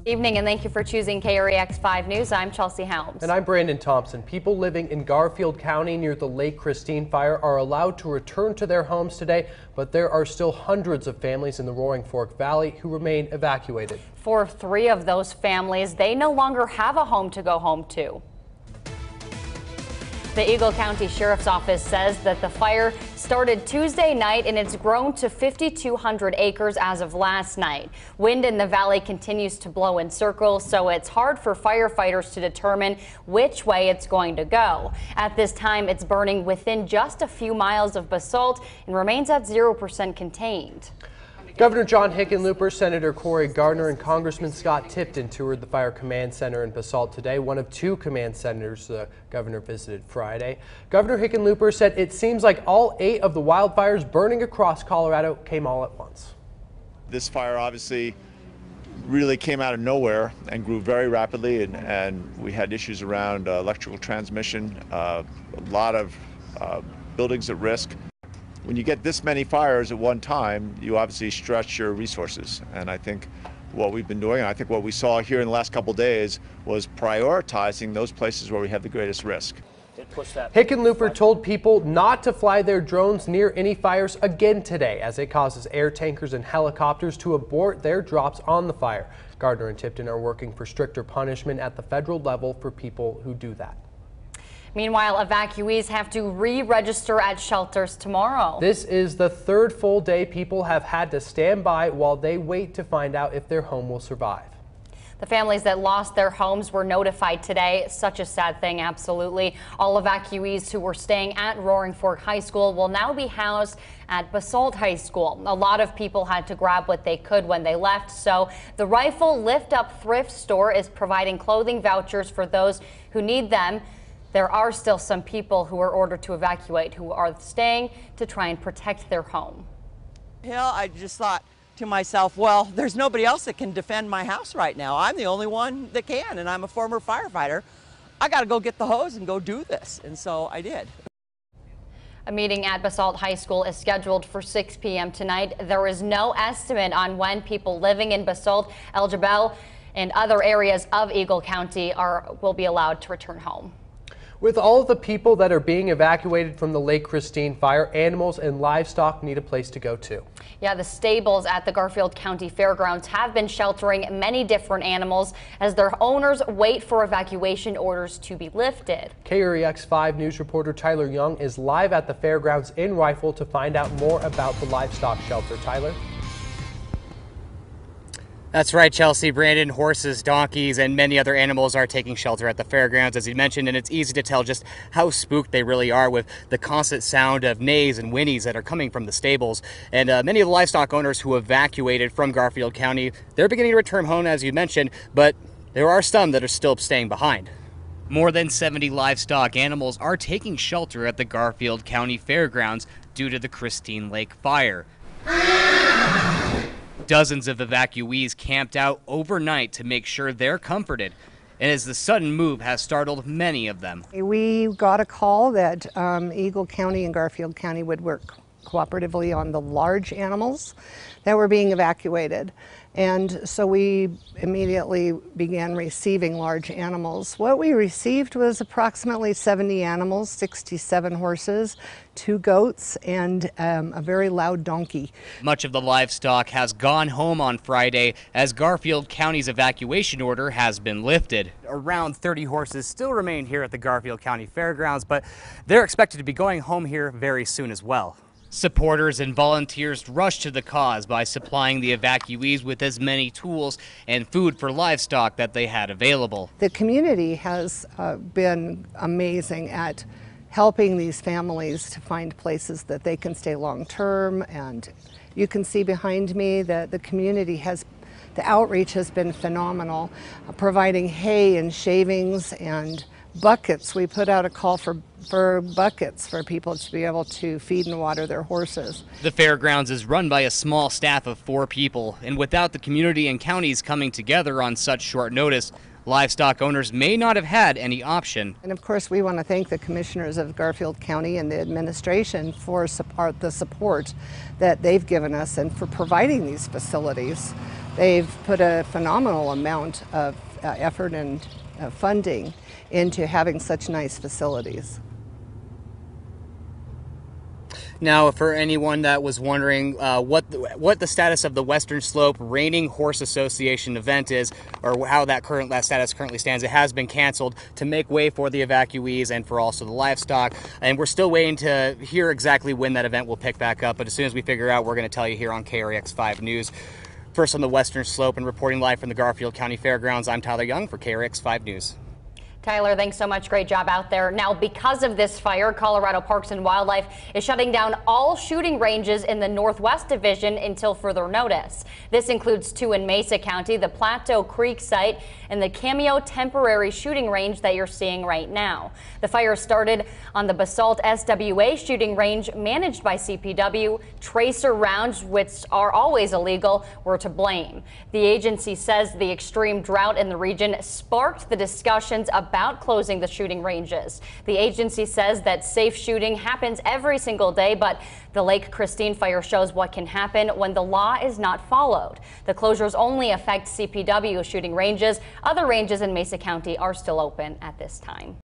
Evening, and thank you for choosing KREX 5 News. I'm Chelsea Helms. And I'm Brandon Thompson. People living in Garfield County near the Lake Christine fire are allowed to return to their homes today, but there are still hundreds of families in the Roaring Fork Valley who remain evacuated. For 3 of those families, they no longer have a home to go home to. The Eagle County Sheriff's Office says that the fire started Tuesday night and it's grown to 5,200 acres as of last night. Wind in the valley continues to blow in circles, so it's hard for firefighters to determine which way it's going to go. At this time, it's burning within just a few miles of Basalt and remains at 0% contained. Governor John Hickenlooper, Senator Cory Gardner, and Congressman Scott Tipton toured the Fire Command Center in Basalt today, one of 2 command centers the governor visited Friday. Governor Hickenlooper said it seems like all 8 of the wildfires burning across Colorado came all at once. This fire obviously really came out of nowhere and grew very rapidly, and we had issues around electrical transmission, a lot of buildings at risk. When you get this many fires at one time, you obviously stretch your resources. And I think what we've been doing, and I think what we saw here in the last couple of days, was prioritizing those places where we have the greatest risk. Hickenlooper told people not to fly their drones near any fires again today, as it causes air tankers and helicopters to abort their drops on the fire. Gardner and Tipton are working for stricter punishment at the federal level for people who do that. Meanwhile, evacuees have to re-register at shelters tomorrow. This is the 3rd full day people have had to stand by while they wait to find out if their home will survive. The families that lost their homes were notified today. Such a sad thing, absolutely. All evacuees who were staying at Roaring Fork High School will now be housed at Basalt High School. A lot of people had to grab what they could when they left, so the Rifle Lift Up thrift store is providing clothing vouchers for those who need them. There are still some people who are ordered to evacuate who are staying to try and protect their home. I just thought to myself, well, there's nobody else that can defend my house right now. I'm the only one that can, and I'm a former firefighter. I got to go get the hose and go do this, and so I did. A meeting at Basalt High School is scheduled for 6 p.m. tonight. There is no estimate on when people living in Basalt, El Jebel, and other areas of Eagle County will be allowed to return home. With all of the people that are being evacuated from the Lake Christine fire, animals and livestock need a place to go to. Yeah, the stables at the Garfield County Fairgrounds have been sheltering many different animals as their owners wait for evacuation orders to be lifted. KREX 5 News reporter Tyler Young is live at the fairgrounds in Rifle to find out more about the livestock shelter. Tyler? That's right, Chelsea. Brandon, horses, donkeys, and many other animals are taking shelter at the fairgrounds, as you mentioned, and it's easy to tell just how spooked they really are with the constant sound of neighs and whinnies that are coming from the stables. And many of the livestock owners who evacuated from Garfield County, they're beginning to return home, as you mentioned, but there are some that are still staying behind. More than 70 livestock animals are taking shelter at the Garfield County Fairgrounds due to the Christine Lake fire. Dozens of evacuees camped out overnight to make sure they're comforted, and as the sudden move has startled many of them. We got a call that Eagle County and Garfield County would work cooperatively on the large animals that were being evacuated. And so we immediately began receiving large animals. What we received was approximately 70 animals, 67 horses, 2 goats, and a very loud donkey. Much of the livestock has gone home on Friday as Garfield County's evacuation order has been lifted. Around 30 horses still remain here at the Garfield County Fairgrounds, but they're expected to be going home here very soon as well. Supporters and volunteers rushed to the cause by supplying the evacuees with as many tools and food for livestock that they had available. The community has been amazing at helping these families to find places that they can stay long term, and you can see behind me that the community has, the outreach has been phenomenal, providing hay and shavings and buckets. We put out a call for buckets for people to be able to feed and water their horses. The fairgrounds is run by a small staff of 4 people, and without the community and counties coming together on such short notice, livestock owners may not have had any option. And of course, we want to thank the commissioners of Garfield County and the administration for the support that they've given us and for providing these facilities They've put a phenomenal amount of effort and funding into having such nice facilities. Now, for anyone that was wondering what the status of the Western Slope Reining Horse Association event is, or how that status currently stands, it has been canceled to make way for the evacuees and for also the livestock. And we're still waiting to hear exactly when that event will pick back up. But as soon as we figure out, we're going to tell you here on KREX 5 News. First on the Western Slope and reporting live from the Garfield County Fairgrounds, I'm Tyler Young for KREX 5 News. Tyler, thanks so much. Great job out there. Now, because of this fire, Colorado Parks and Wildlife is shutting down all shooting ranges in the Northwest Division until further notice. This includes 2 in Mesa County, the Plateau Creek site, and the Cameo temporary shooting range that you're seeing right now. The fire started on the Basalt SWA shooting range managed by CPW. Tracer rounds, which are always illegal, were to blame. The agency says the extreme drought in the region sparked the discussions about closing the shooting ranges. The agency says that safe shooting happens every single day, but the Lake Christine fire shows what can happen when the law is not followed. The closures only affect CPW shooting ranges. Other ranges in Mesa County are still open at this time.